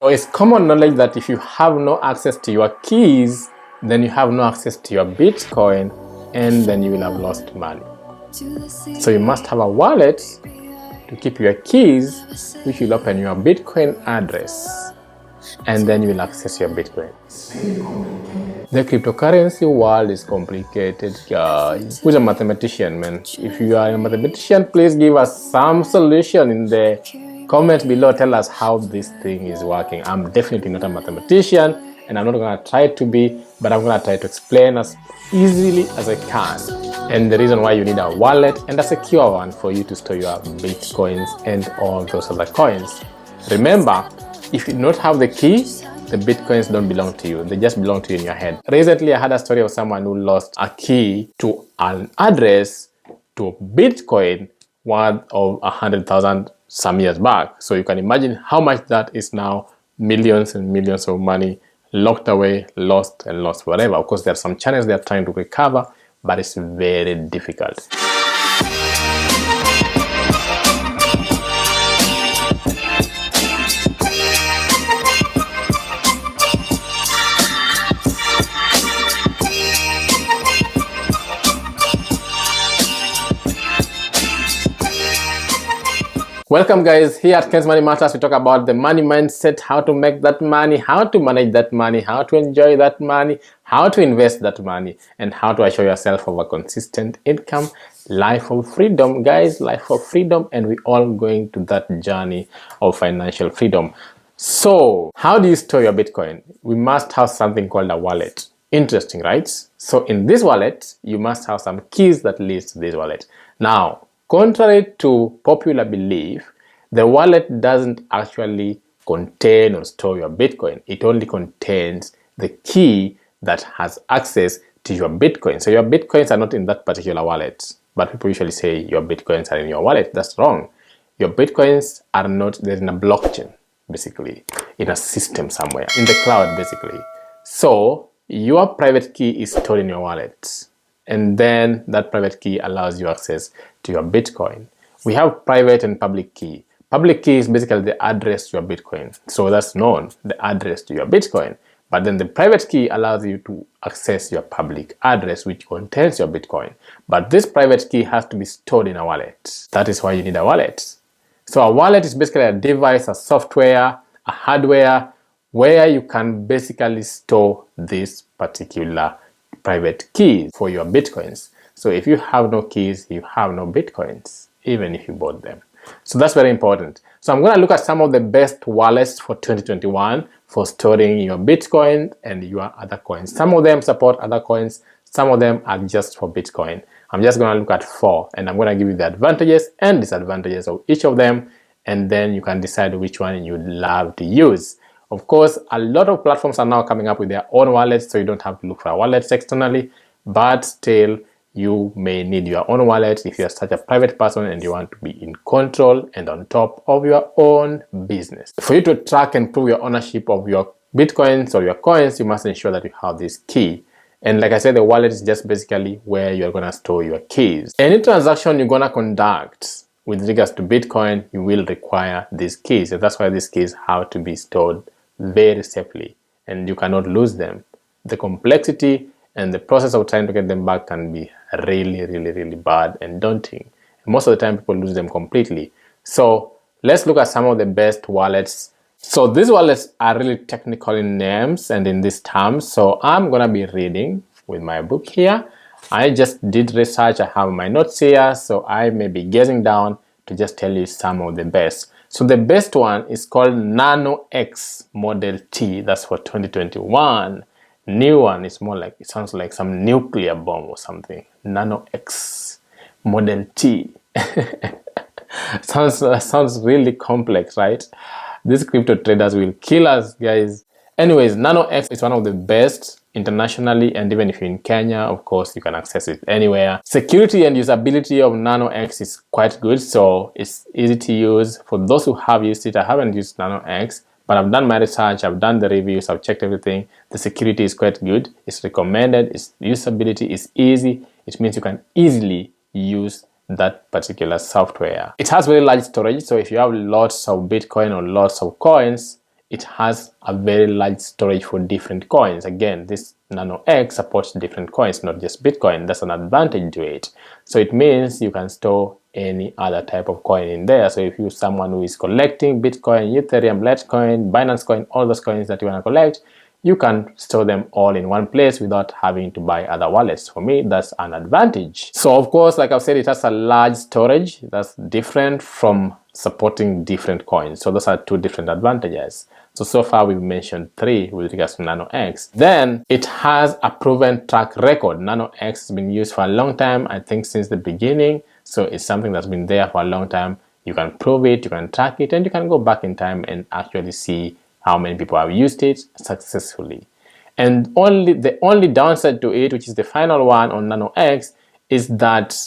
So it's common knowledge that if you have no access to your keys, then you have no access to your Bitcoin, and then you will have lost money. So you must have a wallet to keep your keys, which will open your Bitcoin address, and then you will access your Bitcoin. The cryptocurrency world is complicated, guys. Who's a mathematician, man? If you are a mathematician, please give us some solution in the comment below. Tell us how this thing is working. I'm definitely not a mathematician, and I'm not gonna try to be, but I'm gonna try to explain as easily as I can. And the reason why you need a wallet, and a secure one, for you to store your Bitcoins and all those other coins. Remember, if you do not have the key, the Bitcoins don't belong to you. They just belong to you in your head. Recently, I had a story of someone who lost a key to an address to a Bitcoin worth of 100,000 some years back. So you can imagine how much that is now. Millions and millions of money locked away, lost and lost forever. Of course, there are some channels they are trying to recover, but it's very difficult. Welcome guys, here at Ken's Money Matters, we talk about the money mindset, how to make that money, how to manage that money, how to enjoy that money, how to invest that money, and how to assure yourself of a consistent income, life of freedom, guys, life of freedom, and we're all going to that journey of financial freedom. So, how do you store your Bitcoin? We must have something called a wallet. Interesting, right? So in this wallet, you must have some keys that leads to this wallet. Now, contrary to popular belief, the wallet doesn't actually contain or store your Bitcoin. It only contains the key that has access to your Bitcoin. So your Bitcoins are not in that particular wallet. But people usually say your Bitcoins are in your wallet. That's wrong. Your Bitcoins are not, they're in a blockchain, basically, in a system somewhere, in the cloud, basically. So your private key is stored in your wallet. And then that private key allows you access to your Bitcoin. We have private and public key. Public key is basically the address to your Bitcoin. So that's known, the address to your Bitcoin. But then the private key allows you to access your public address, which contains your Bitcoin. But this private key has to be stored in a wallet. That is why you need a wallet. So a wallet is basically a device, a software, a hardware, where you can basically store this particular private keys for your Bitcoins. So if you have no keys, you have no Bitcoins, even if you bought them. So that's very important. So I'm going to look at some of the best wallets for 2021 for storing your Bitcoin and your other coins. Some of them support other coins. Some of them are just for Bitcoin. I'm just going to look at 4, and I'm going to give you the advantages and disadvantages of each of them, and then you can decide which one you'd love to use. Of course, a lot of platforms are now coming up with their own wallets, so you don't have to look for wallets externally, but still, you may need your own wallet if you're such a private person and you want to be in control and on top of your own business. For you to track and prove your ownership of your Bitcoins or your coins, you must ensure that you have this key. And like I said, the wallet is just basically where you're going to store your keys. Any transaction you're going to conduct with regards to Bitcoin, you will require these keys. And that's why these keys have to be stored very safely, and you cannot lose them. The complexity and the process of trying to get them back can be really bad and daunting. Most of the time, people lose them completely. So let's look at some of the best wallets. So these wallets are really technical in names and in these terms. So I'm gonna be reading with my book here. I just did research. I have my notes here, so I may be gazing down to just tell you some of the best. So the best one is called Nano X Model T. That's for 2021. New one is more like, it sounds like some nuclear bomb or something. Nano X Model T. sounds really complex, right? These crypto traders will kill us, guys. Anyways, Nano X is one of the best internationally, and even if you're in Kenya, of course, you can access it anywhere. Security and usability of Nano X is quite good, so it's easy to use. For those who have used it, I haven't used Nano X, but I've done my research, I've done the reviews, I've checked everything. The security is quite good, it's recommended, its usability is easy. It means you can easily use that particular software. It has very large storage, so if you have lots of Bitcoin or lots of coins, it has a very large storage for different coins. Again, this Nano X supports different coins, not just Bitcoin. That's an advantage to it. So it means you can store any other type of coin in there. So if you're someone who is collecting Bitcoin, Ethereum, Litecoin, Binance Coin, all those coins that you want to collect, you can store them all in one place without having to buy other wallets. For me, that's an advantage. So of course, like I've said, it has a large storage. That's different from supporting different coins. So those are two different advantages. So far we've mentioned three with regards to Nano X. Then it has a proven track record. Nano X has been used for a long time, I think since the beginning. So it's something that's been there for a long time. You can prove it, you can track it, and you can go back in time and actually see how many people have used it successfully. And the only downside to it, which is the final one on Nano X, is that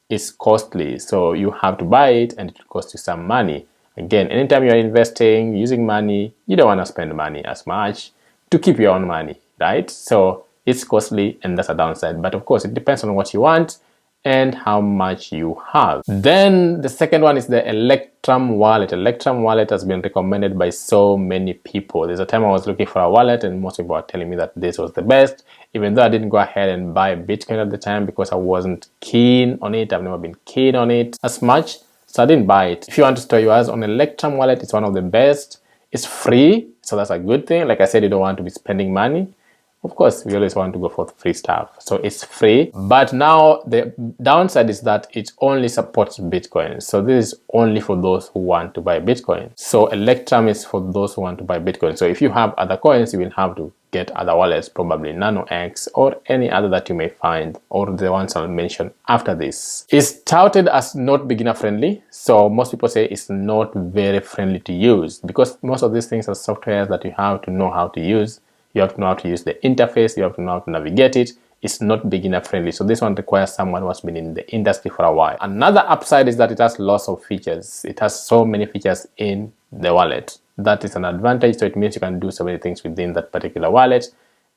it's costly. So you have to buy it and it costs you some money. Again, anytime you're investing, using money, you don't want to spend money as much to keep your own money, right? So it's costly and that's a downside. But of course, it depends on what you want and how much you have. Then the second one is the Electrum wallet. Electrum wallet has been recommended by so many people. There's a time I was looking for a wallet and most people were telling me that this was the best, even though I didn't go ahead and buy Bitcoin at the time because I wasn't keen on it. I've never been keen on it as much, so I didn't buy it. If you want to store yours on Electrum wallet, it's one of the best. It's free, so that's a good thing. Like I said, you don't want to be spending money. Of course, we always want to go for free stuff. So it's free. But now the downside is that it only supports Bitcoin. So this is only for those who want to buy Bitcoin. So Electrum is for those who want to buy Bitcoin. So if you have other coins, you will have to get other wallets, probably Nano X or any other that you may find, or the ones I'll mention after this. It's touted as not beginner friendly. So most people say it's not very friendly to use because most of these things are softwares that you have to know how to use. You have to know how to use the interface, you have to know how to navigate it. It's not beginner friendly. So this one requires someone who has been in the industry for a while. Another upside is that it has lots of features. It has so many features in the wallet. That is an advantage. So it means you can do so many things within that particular wallet.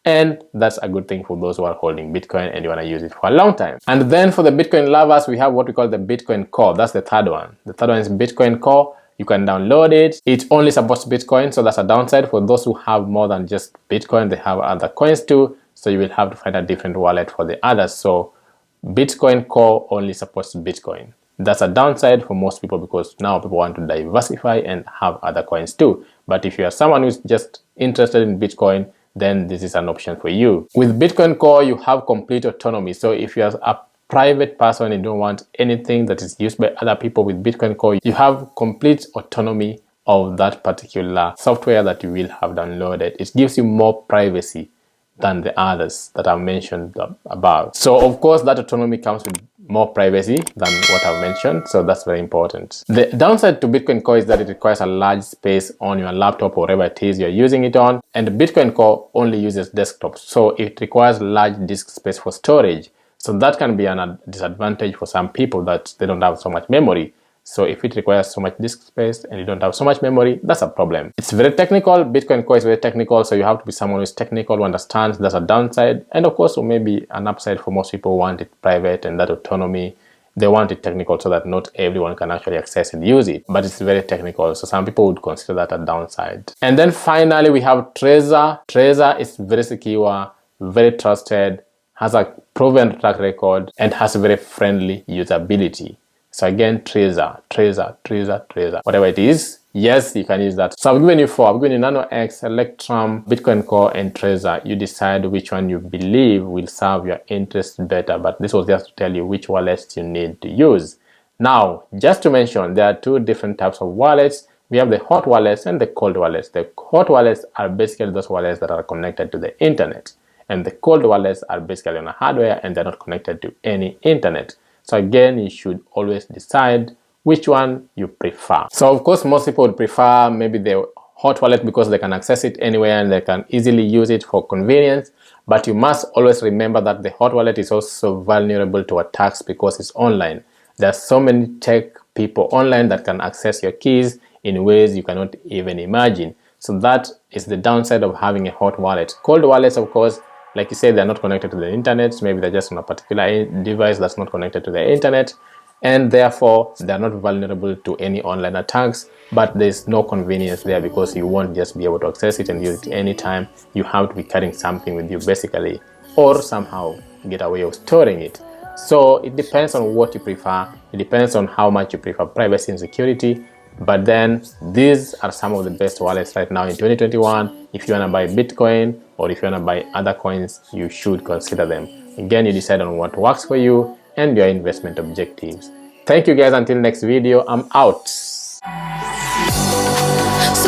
And that's a good thing for those who are holding Bitcoin and you want to use it for a long time. And then for the Bitcoin lovers, we have what we call the Bitcoin Core. That's the third one. The third one is Bitcoin Core. You can download it. It only supports Bitcoin, so that's a downside. For those who have more than just Bitcoin, they have other coins too, so you will have to find a different wallet for the others. So Bitcoin Core only supports Bitcoin. That's a downside for most people because now people want to diversify and have other coins too. But if you are someone who's just interested in Bitcoin, then this is an option for you. With Bitcoin Core, you have complete autonomy. So if you are a private person and don't want anything that is used by other people with Bitcoin Core, you have complete autonomy of that particular software that you will have downloaded. It gives you more privacy than the others that I've mentioned above. So of course that autonomy comes with more privacy than what I've mentioned, so that's very important. The downside to Bitcoin Core is that it requires a large space on your laptop or whatever it is you're using it on, and Bitcoin Core only uses desktop, so it requires large disk space for storage. So that can be a disadvantage for some people that they don't have so much memory. So if it requires so much disk space and you don't have so much memory, that's a problem. It's very technical. Bitcoin Core is very technical, so you have to be someone who is technical, who understands. That's a downside. And of course, maybe an upside for most people who want it private and that autonomy. They want it technical so that not everyone can actually access and use it. But it's very technical, so some people would consider that a downside. And then finally, we have Trezor. Trezor is very secure, very trusted, has a proven track record, and has a very friendly usability. So again, Trezor, whatever it is, yes, you can use that. So I've given you four. I've given you Nano X, Electrum, Bitcoin Core, and Trezor. You decide which one you believe will serve your interest better, but this was just to tell you which wallets you need to use. Now, just to mention, there are two different types of wallets. We have the hot wallets and the cold wallets. The hot wallets are basically those wallets that are connected to the internet. And the cold wallets are basically on a hardware and they're not connected to any internet. So again, you should always decide which one you prefer. So of course, most people would prefer maybe the hot wallet because they can access it anywhere and they can easily use it for convenience. But you must always remember that the hot wallet is also vulnerable to attacks because it's online. There are so many tech people online that can access your keys in ways you cannot even imagine. So that is the downside of having a hot wallet. Cold wallets, of course, like you said, they're not connected to the internet. Maybe they're just on a particular device that's not connected to the internet. and therefore they're not vulnerable to any online attacks, but there's no convenience there because you won't just be able to access it and use it anytime. You have to be carrying something with you basically, or somehow get a way of storing it. So it depends on what you prefer. It depends on how much you prefer privacy and security. But then these are some of the best wallets right now in 2021. If you want to buy Bitcoin or if you want to buy other coins, you should consider them. Again, you decide on what works for you and your investment objectives. Thank you guys. Until next video, I'm out. So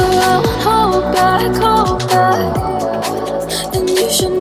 I won't hold back, hold back.